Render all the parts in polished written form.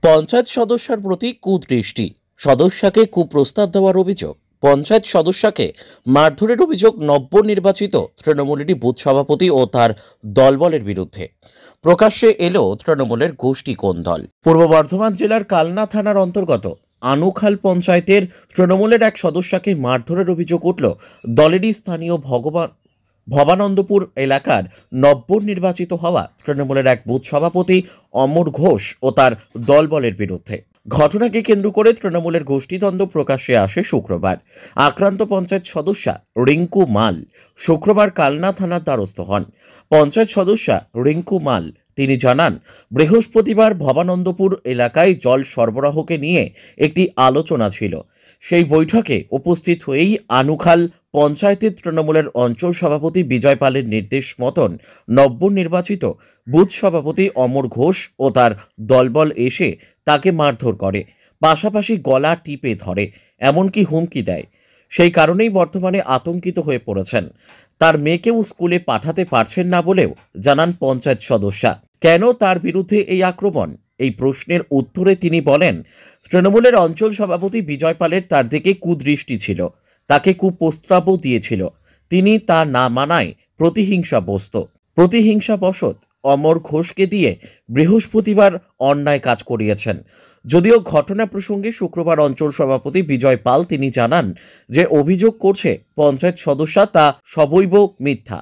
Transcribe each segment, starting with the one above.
পঞ্চায়েত সদস্যের প্রতি কুদৃষ্টি, সদস্যকে কুপ্রস্তাব দেওয়ার অভিযোগ। পঞ্চায়েত সদস্যকে মারধরের অভিযোগ নবনির্বাচিত তৃণমূলেরই বুথ সভাপতি ও তার দলবলের বিরুদ্ধে। প্রকাশ্যে এলো তৃণমূলের গোষ্ঠী কোন্দল। পূর্ব বর্ধমান জেলার কালনা থানার অন্তর্গত আনুখাল পঞ্চায়েতের তৃণমূলের এক সদস্যকে মারধরের অভিযোগ উঠল দলেরই স্থানীয় ভবানন্দপুর এলাকার নবনির্বাচিত হওয়া তৃণমূলের এক বুথ সভাপতি অমর ঘোষ ও তার দলবলের বিরুদ্ধে। ঘটনাকে কেন্দ্র করে তৃণমূলের গোষ্ঠীদ্বন্দ্ব প্রকাশ্যে আসে শুক্রবার। আক্রান্ত পঞ্চায়েত সদস্যা রিঙ্কু মাল শুক্রবার কালনা থানার দ্বারস্থ হন। পঞ্চায়েত সদস্যা রিঙ্কু মাল তিনি জানান, বৃহস্পতিবার ভবানন্দপুর এলাকায় জল সরবরাহকে নিয়ে একটি আলোচনা ছিল। সেই বৈঠকে উপস্থিত হয়েই আনুখাল পঞ্চায়েতের তৃণমূলের অঞ্চল সভাপতি বিজয় পালের নির্দেশ মতন নবনির্বাচিত বুথ সভাপতি অমর ঘোষ ও তার দলবল এসে তাকে মারধর করে, পাশাপাশি গলা টিপে ধরে, এমনকি হুমকি দেয়। সেই কারণেই বর্তমানে আতঙ্কিত হয়ে পড়েছেন। তার মেয়েকেও স্কুলে পাঠাতে পারছেন না বলেও জানান পঞ্চায়েত সদস্যা। কেন তার বিরুদ্ধে এই আক্রমণ? এই প্রশ্নের উত্তরে তিনি বলেন, তৃণমূলের অঞ্চল সভাপতি বিজয় পালের তার দিকে কুদৃষ্টি ছিল, তাকে কুপ্রস্তাবও দিয়েছিল। তিনি তা না মানায় প্রতিহিংসাবশত অমর ঘোষকে দিয়ে বৃহস্পতিবার অন্যায় কাজ করিয়েছেন। যদিও ঘটনা প্রসঙ্গে শুক্রবার অঞ্চল সভাপতি বিজয় পাল তিনি জানান যে অভিযোগ করছে পঞ্চায়েত সদস্যা তা সবৈব মিথ্যা।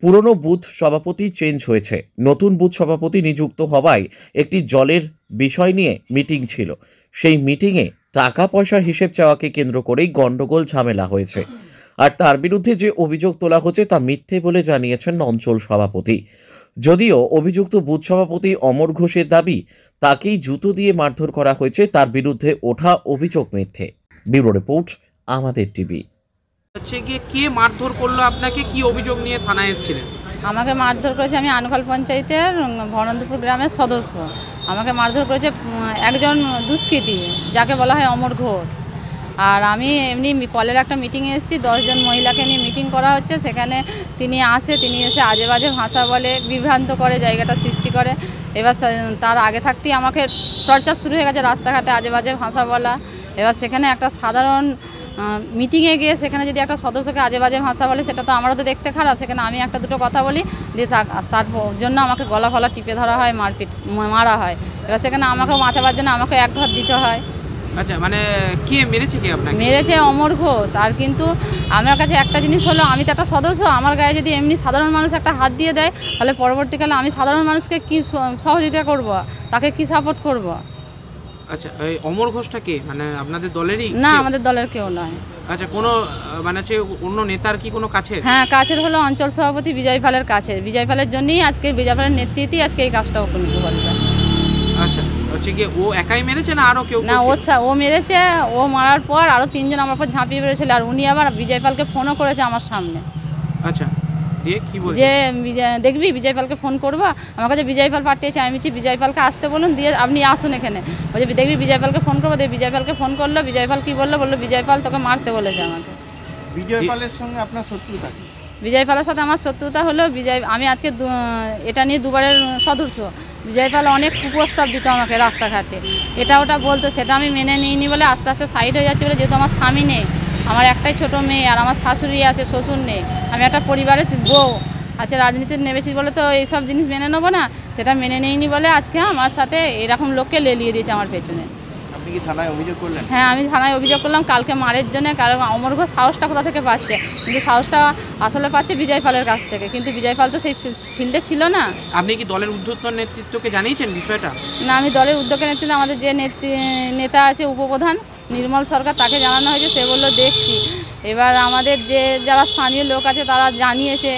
পুরনো বুথ সভাপতি চেঞ্জ হয়েছে, নতুন বুথ সভাপতি নিযুক্ত হওয়ায় একটি জলের বিষয় নিয়ে মিটিং ছিল। সেই মিটিংয়ে টাকা পয়সার হিসেব চাওয়াকে কেন্দ্র করেই গন্ডগোল ঝামেলা হয়েছে। আর তার বিরুদ্ধে যে অভিযোগ তোলা হচ্ছে তা মিথ্যে বলে জানিয়েছেন অঞ্চল সভাপতি। যদিও অভিযুক্ত বুথ সভাপতি অমর ঘোষের দাবি তাকেই জুতো দিয়ে মারধর করা হয়েছে, তার বিরুদ্ধে ওঠা অভিযোগ মিথ্যে। ব্যুরো রিপোর্ট, আমাদের টিভি। হচ্ছে গিয়ে কে মারধর করলো আপনাকে, কি অভিযোগ নিয়ে থানায় এসেছিলেন? আমাকে মারধর করেছে, আমি আনুখাল পঞ্চায়েতের ভবানন্দপুর গ্রামের সদস্য। আমাকে মারধর করেছে একজন দুষ্কৃতী, যাকে বলা হয় অমর ঘোষ। আর আমি এমনি কলের একটা মিটিংয়ে এসেছি, 10 জন মহিলাকে নিয়ে মিটিং করা হচ্ছে। সেখানে তিনি এসে আজে বাজে ভাষা বলে, বিভ্রান্ত করে, জায়গাটা সৃষ্টি করে। এবার তার আগে থাকতেই আমাকে টর্চার শুরু হয়ে গেছে, রাস্তাঘাটে আজে বাজে ভাষা বলা। এবার সেখানে একটা সাধারণ মিটিংয়ে গিয়ে সেখানে যদি একটা সদস্যকে আজে বাজে ভাষা বলে, সেটা তো আমারও তো দেখতে খারাপ। সেখানে আমি একটা দুটো কথা বলি, দিয়ে তার জন্য আমাকে গলা ফলা টিপে ধরা হয়, মারা হয়। এবার সেখানে আমাকেও বাঁচাবার জন্য আমাকে এক ঘর দিতে হয়। আচ্ছা, মানে কে মেরেছে? কে আপনাকে মেরেছে? অমর ঘোষ। আর কিন্তু আমার কাছে একটা জিনিস হলো, আমি তো একটা সদস্য, আমার গায়ে যদি এমনি সাধারণ মানুষ একটা হাত দিয়ে দেয়, তাহলে পরবর্তীকালে আমি সাধারণ মানুষকে কি সহযোগিতা করব, তাকে কি সাপোর্ট করব? আচ্ছা, এই অমর ঘোষটা কে? মানে আপনাদের দলেরই? না, আমাদের দলের কেউ নয়। আচ্ছা, কোনো মানে হচ্ছে অন্য নেতার কি কোনো কাছে? হ্যাঁ, কাছের হলো অঞ্চল সভাপতি বিজয় পালের কাছে। বিজয় পালের জন্যই আজকে, বিজয় পালের নেতৃত্বেই আজকে এই কাজটা উপনীত হয়েছে। আচ্ছা, হচ্ছে গিয়ে ও একাই মেরেছে না আরও কেউ? না, ও মেরেছে। ও মারার পর আরও 3 জন আমার উপর ঝাঁপিয়ে পড়েছিল। আর উনি আবার বিজয় পালকে ফোনও করেছে আমার সামনে। আচ্ছা, দিয়ে কি বলছে? যে দেখবি বিজয় পালকে ফোন করবো। আমার কাছে বিজয় পাল পাঠিয়েছে। আমি বলছি বিজয় পালকে আসতে বলুন, দিয়ে আপনি আসুন এখানে। বলছে দেখবি বিজয় পালকে ফোন করবো। দিয়ে বিজয় পালকে ফোন করলো। বিজয় পাল কী বললো, বিজয় পাল তোকে মারতে বলেছে আমাকে। বিজয় পালের সঙ্গে আপনার শত্রুতা? বিজয় পালের সাথে আমার শত্রুতা হলো, আমি আজকে এটা নিয়ে দুবারের সদস্য। বিজয় পাল অনেক কুপ্রস্তাব দিত আমাকে রাস্তাঘাটে, এটা ওটা বলতো, সেটা আমি মেনে নিইনি বলে আস্তে আস্তে সাইড হয়ে যাচ্ছে বলে। যেহেতু আমার স্বামী নেই, আমার একটাই ছোট মেয়ে, আর আমার শাশুড়ি আছে, শ্বশুর নেই, আমি একটা পরিবারের বউ আছে, রাজনীতিতে নেমেছি বলে তো এইসব জিনিস মেনে নেবো না। সেটা মেনে নিইনি বলে আজকে আমার সাথে এরকম লোককে লেলিয়ে দিয়েছে আমার পেছনে। আপনি কি থানায় অভিযোগ করলেন? হ্যাঁ, আমি থানায় অভিযোগ করলাম কালকে মারের জন্য। কারণ অমর ঘোষ সাহসটা কোথা থেকে পাচ্ছে? কিন্তু সাহসটা আসলে পাচ্ছে বিজয় পালের কাছ থেকে। কিন্তু বিজয় পাল তো সেই ফিল্ডে ছিল না। আপনি কি দলের ঊর্ধ্বতন নেতৃত্বকে জানিয়েছেন বিষয়টা? না, আমি দলের উদ্যোগের নেতৃত্ব, আমাদের যে নেতা আছে উপপ্রধান নির্মল সরকার, তাকে জানানো হয়েছে। সে বললো দেখছি। এবার আমাদের যে যারা স্থানীয় লোক আছে তারা জানিয়েছে।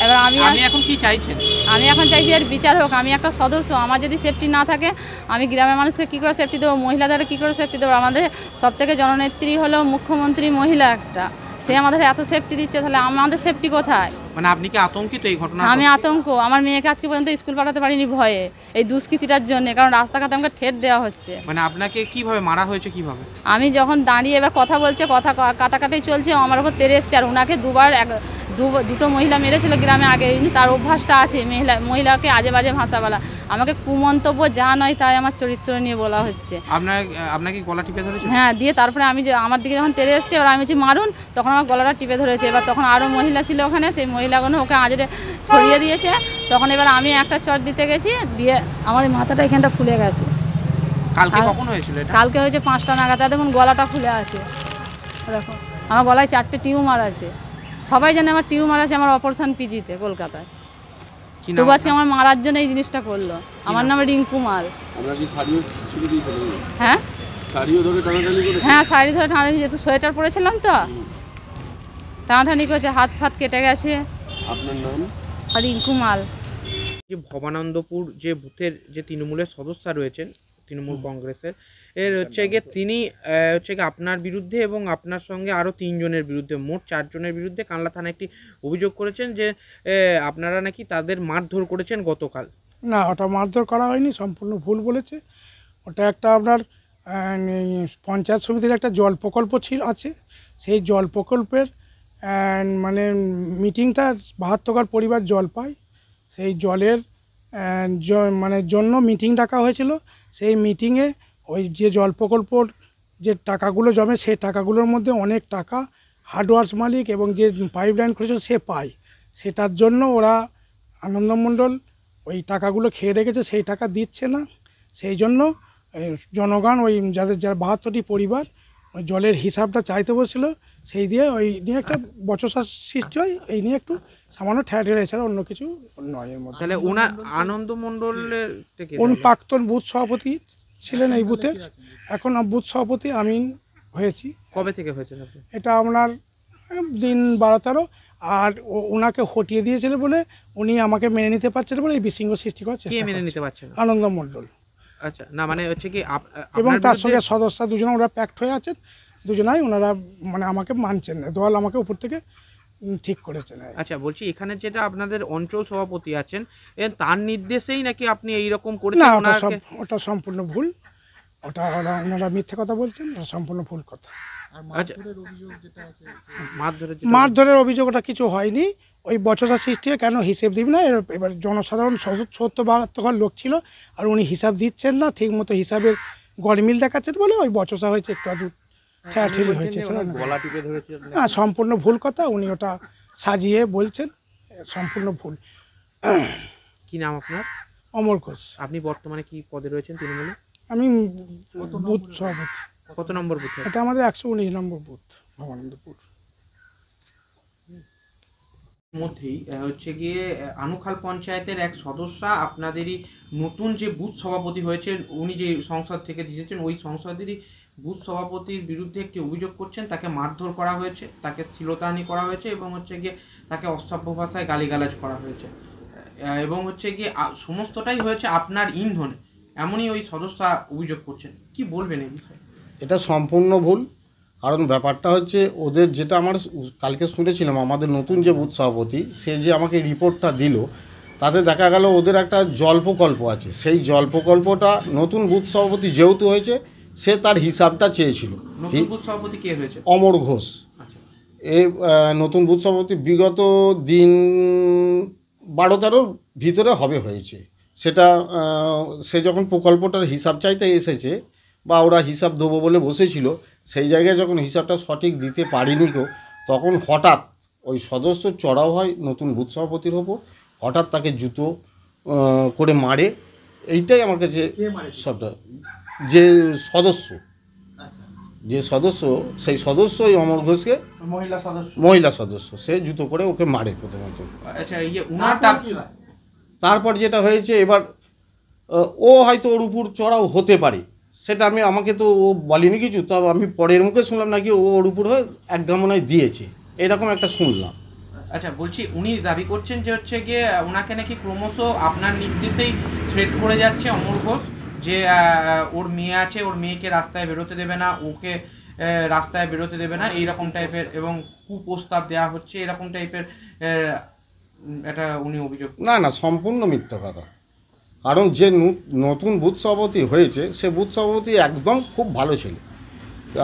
এবার আমি এখন কি চাইছেন? আমি এখন চাইছি এর বিচার হোক। আমি একটা সদস্য, আমার যদি সেফটি না থাকে, আমি গ্রামের মানুষকে কী করে সেফটি দেবো, মহিলাদের কী করে সেফটি দেবো? আমাদের সবথেকে জননেত্রী হলো মুখ্যমন্ত্রী মহিলা একটা, সে আমাদের এত সেফটি দিচ্ছে, তাহলে আমাদের সেফটি কোথায়? মানে আপনি কি আতঙ্কিত এই ঘটনা? আমি আতঙ্ক। আমার মেয়েকে আজকে পর্যন্ত স্কুল পাঠাতে পারিনি ভয়ে, এই দুষ্কৃতিটার জন্য। কারণ রাস্তাঘাটে আমাকে ঠেট দেওয়া হচ্ছে। মানে আপনাকে কিভাবে মারা হয়েছে, কিভাবে? আমি যখন দাঁড়িয়ে এবার কথা বলছে, কথা কাটাকাটি চলছে, আমার উপর তেড়ে এসছে। আর ওনাকে দুটো মহিলা মেরেছিল গ্রামে আগে, তার অভ্যাসটা আছে মহিলাকে আজে বাজে ভাষা বলা। আমাকে কুমন্তব্য যা নয় তাই আমার চরিত্র নিয়ে বলা হচ্ছে। আপনাকে গলা টিপে ধরেছে? হ্যাঁ, দিয়ে তারপরে আমি আমার দিকে যখন তেড়ে এসছে, এবার আমি বলছি মারুন, তখন আমার গলাটা টিপে ধরেছে। এবার তখন আরও মহিলা ছিল ওখানে, সেই মহিলাগুলো ওকে আজরে ছড়িয়ে দিয়েছে। তখন এবার আমি একটা চট দিতে গেছি, দিয়ে আমার মাথাটা এখানটা ফুলে গেছে। কালকে কখন হয়েছিল এটা? কালকে হয়েছে 5টা নাগাদ। দেখুন গলাটা ফুলে আছে, দেখো আমার গলায় 4টে টিউমার আছে। সবাই জানে আমার টিউমার আছে, আমার অপারেশন পিজিতে কলকাতায়। তবু আজকে আমার মারার জন্য এই জিনিসটা করলো। আমার নাম রিঙ্কু মাল। হ্যাঁ হ্যাঁ, শাড়ি ধরে টানাটানি, যেহেতু সোয়েটার পরেছিলাম তো টানাটানি করেছে, হাত ফাত কেটে গেছে। আপনার নাম? রিঙ্কু মাল। যে ভবানন্দপুর যে বুথের যে তৃণমূলের সদস্য রয়েছেন, তৃণমূল কংগ্রেসের, এর হচ্ছে গিয়ে তিনি হচ্ছে গিয়ে আপনার বিরুদ্ধে এবং আপনার সঙ্গে আরও 3 জনের বিরুদ্ধে, মোট 4 জনের বিরুদ্ধে কানলা থানায় একটি অভিযোগ করেছেন যে আপনারা নাকি তাদের মারধর করেছেন গতকাল। না, ওটা মারধর করা হয়নি, সম্পূর্ণ ভুল বলেছে। ওটা একটা আপনার পঞ্চায়েত সমিতির একটা জল প্রকল্প আছে। সেই জল প্রকল্পের মানে মিটিংটা 72 পরিবার জল পায়, সেই জলের মানে জন্য মিটিং ডাকা হয়েছিল। সেই মিটিংয়ে ওই যে জল প্রকল্পর যে টাকাগুলো জমে, সেই টাকাগুলোর মধ্যে অনেক টাকা হার্ডওয়ার্স মালিক এবং যে পাইপ লাইন করেছিল সে পায়। সেটার জন্য ওরা আনন্দমণ্ডল ওই টাকাগুলো খেয়ে রেখেছে, সেই টাকা দিচ্ছে না। সেই জন্য জনগণ ওই যারা 72টি পরিবার ওই জলের হিসাবটা চাইতে বসছিল, সেই দিয়ে ওই নিয়ে একটা বচসা সৃষ্টি হয়। এই নিয়ে একটু সামান্য ঠেলা এছাড়া অন্য কিছু নয় এর মধ্যে। তাহলে ওনার আনন্দমণ্ডলের থেকে প্রাক্তন বুথ সভাপতি ছিলেন এই বুথে, এখন বুথ সভাপতি আমি হয়েছি। কবে থেকে হয়েছেন আপনি? এটা আপনার দিন 12-13। আর ওনাকে হটিয়ে দিয়েছিল বলে উনি আমাকে মেনে নিতে পারছেন বলে এই বিশৃঙ্খ সৃষ্টি করার চেষ্টা কে মেনে করছে। নিতে পারছেন? আনন্দমণ্ডল। আচ্ছা, না মানে হচ্ছে কি এবং তার সঙ্গে সদস্য দুজনে ওরা প্যাক্ট হয়ে আছেন, দুজনাই ওনারা মানে আমাকে মানছেন না, দল আমাকে উপর থেকে ঠিক করেছেন। আচ্ছা, বলছি এখানে যেটা আপনাদের অঞ্চল সভাপতি আছেন, তার নির্দেশেই নাকি আপনি এইরকম করেছেন? না, ওটা সম্পূর্ণ ভুল। ওটা ওনারা মিথ্যে কথা বলছেন, ওটা সম্পূর্ণ ভুল কথা। আচ্ছা, মারধরের অভিযোগ ওটা কিছু হয়নি। ওই বচসা সৃষ্টি হয়, কেন হিসেব দিবি না। এবার জনসাধারণ 70-72 লোক ছিল, আর উনি হিসাব দিচ্ছেন না, ঠিক মতো হিসাবের গরমিল দেখাচ্ছেন বলে ওই বচসা হয়েছে, একটু আধটু ঠেলাঠেলি হয়েছে। না, সম্পূর্ণ ভুল কথা। উনি ওটা সাজিয়ে বলছেন, সম্পূর্ণ ভুল। কি নাম আপনার? অমর ঘোষ। আপনি বর্তমানে কি পদে রয়েছেন তৃণমূলে? আমি বুথ সভাপতি। কত নম্বর বুথ? এটা আমাদের 119 নম্বর বুথ, ভবানন্দপুর। মধ্যেই হচ্ছে গিয়ে আনুখাল পঞ্চায়েতের এক সদস্য আপনাদেরই নতুন যে বুথ সভাপতি হয়েছেন, উনি যে সংসদ থেকে দিয়েছেন, ওই সংসদেরই বুথ সভাপতির বিরুদ্ধে একটি অভিযোগ করছেন, তাকে মারধর করা হয়েছে, তাকে শ্লীলতাহানি করা হয়েছে এবং হচ্ছে গিয়ে তাকে অসভ্য ভাষায় গালিগালাজ করা হয়েছে এবং হচ্ছে গিয়ে সমস্তটাই হয়েছে আপনার ইন্ধনে, এমনই ওই সদস্য অভিযোগ করছেন। কি বলবেন এই বিষয়ে? এটা সম্পূর্ণ ভুল। কারণ ব্যাপারটা হচ্ছে ওদের যেটা আমার কালকে শুনেছিলাম, আমাদের নতুন যে বুথ সভাপতি সে যে আমাকে রিপোর্টটা দিল, তাতে দেখা গেল ওদের একটা জল প্রকল্প আছে। সেই জল প্রকল্পটা নতুন বুথ সভাপতি যেহেতু হয়েছে, সে তার হিসাবটা চেয়েছিল। নতুন বুথ সভাপতি কে হয়েছে? অমর ঘোষ। এই নতুন বুথ সভাপতি বিগত দিন 12-13 ভিতরে হয়েছে। সেটা সে যখন প্রকল্পটার হিসাব চাইতে এসেছে বা ওরা হিসাব দেবো বলে বসেছিল, সেই জায়গায় যখন হিসাবটা সঠিক দিতে পারিনি কেউ, তখন হঠাৎ ওই সদস্য চড়াও হয় নতুন বুথ সভাপতির ওপর, হঠাৎ তাকে জুতো করে মারে। এইটাই আমার কাছে সবটা যে সদস্য সেই সদস্যই অমর ঘোষকে, মহিলা সদস্য, সে জুতো করে ওকে মারে প্রথমত। তারপর যেটা হয়েছে, এবার ও হয়তো ওর উপর চড়াও হতে পারে, সেটা আমাকে তো ও বলেনি কিছু, তবে আমি পরের মুখে শুনলাম নাকি ও ওর উপর হয়ে এক গামনায় দিয়েছে, এরকম একটা শুনলাম। আচ্ছা, বলছি উনি দাবি করছেন যে হচ্ছে গিয়ে ওনাকে নাকি ক্রমশ আপনার নির্দেশেই থ্রেট করে যাচ্ছে অমর ঘোষ, যে ওর মেয়ে আছে, ওর মেয়েকে রাস্তায় বেরোতে দেবে না, ওকে রাস্তায় বেরোতে দেবে না, এইরকম টাইপের, এবং কুপ্রস্তাব দেওয়া হচ্ছে, এরকম টাইপের এটা উনি অভিযোগ। না, সম্পূর্ণ মিথ্যা কথা। কারণ যে নতুন বুথ সভাপতি হয়েছে, সে বুথ সভাপতি একদম খুব ভালো ছিল,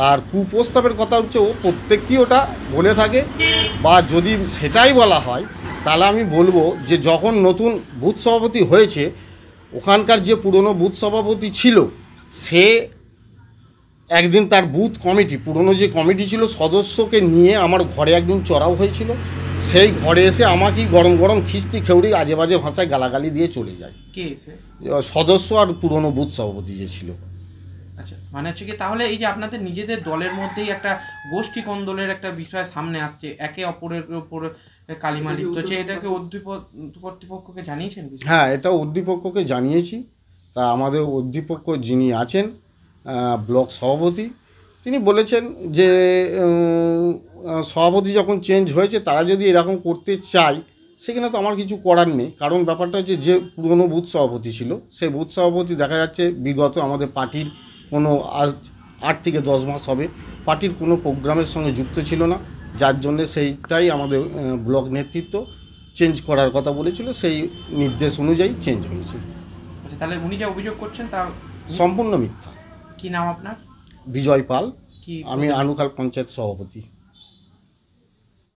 আর কুপ্রস্তাবের কথা হচ্ছে ও প্রত্যেককেই ওটা বলে থাকে, বা যদি সেটাই বলা হয় তাহলে আমি বলবো যে যখন নতুন বুথ সভাপতি হয়েছে, ওখানকার যে পুরনো বুথ সভাপতি ছিল সে একদিন তার বুথ কমিটি, পুরনো যে কমিটি ছিল সদস্যকে নিয়ে আমার ঘরে একদিন চড়াও হয়েছিল। সেই ঘরে এসে আমাকেই গরম গরম খিস্তি খেউড়ি আজে বাজে ভাষায় গালাগালি দিয়ে চলে যায়, কে এসে? সদস্য আর পুরনো বুথ সভাপতি যে ছিল। আচ্ছা, মানে হচ্ছে কি তাহলে এই যে আপনাদের নিজেদের দলের মধ্যেই একটা গোষ্ঠী কোন্দলের একটা বিষয় সামনে আসছে, একে অপরের উপর কালিমা লিপ্ত হচ্ছে, এটাকে কর্তৃপক্ষকে জানিয়েছেন বিষয়টা? হ্যাঁ, এটা উদ্দীপককে জানিয়েছি। তা আমাদের উদ্দীপক যিনি আছেন ব্লক সভাপতি, তিনি বলেছেন যে সভাপতি যখন চেঞ্জ হয়েছে তারা যদি এরকম করতে চায় সেখানে তো আমার কিছু করার নেই। কারণ ব্যাপারটা হচ্ছে যে পুরনো বুথ সভাপতি ছিল সেই বুথ সভাপতি দেখা যাচ্ছে বিগত আমাদের পার্টির কোনো আজ 8 থেকে 10 মাস হবে পার্টির কোনো প্রোগ্রামের সঙ্গে যুক্ত ছিল না, যার জন্যে সেইটাই আমাদের ব্লক নেতৃত্ব চেঞ্জ করার কথা বলেছিল, সেই নির্দেশ অনুযায়ী চেঞ্জ হয়েছে। আচ্ছা, তাহলে উনি যা অভিযোগ করছেন তা সম্পূর্ণ মিথ্যা। কি নাম আপনার? বিজয় পাল, কি আমি আনুখাল পঞ্চায়েত সভাপতি।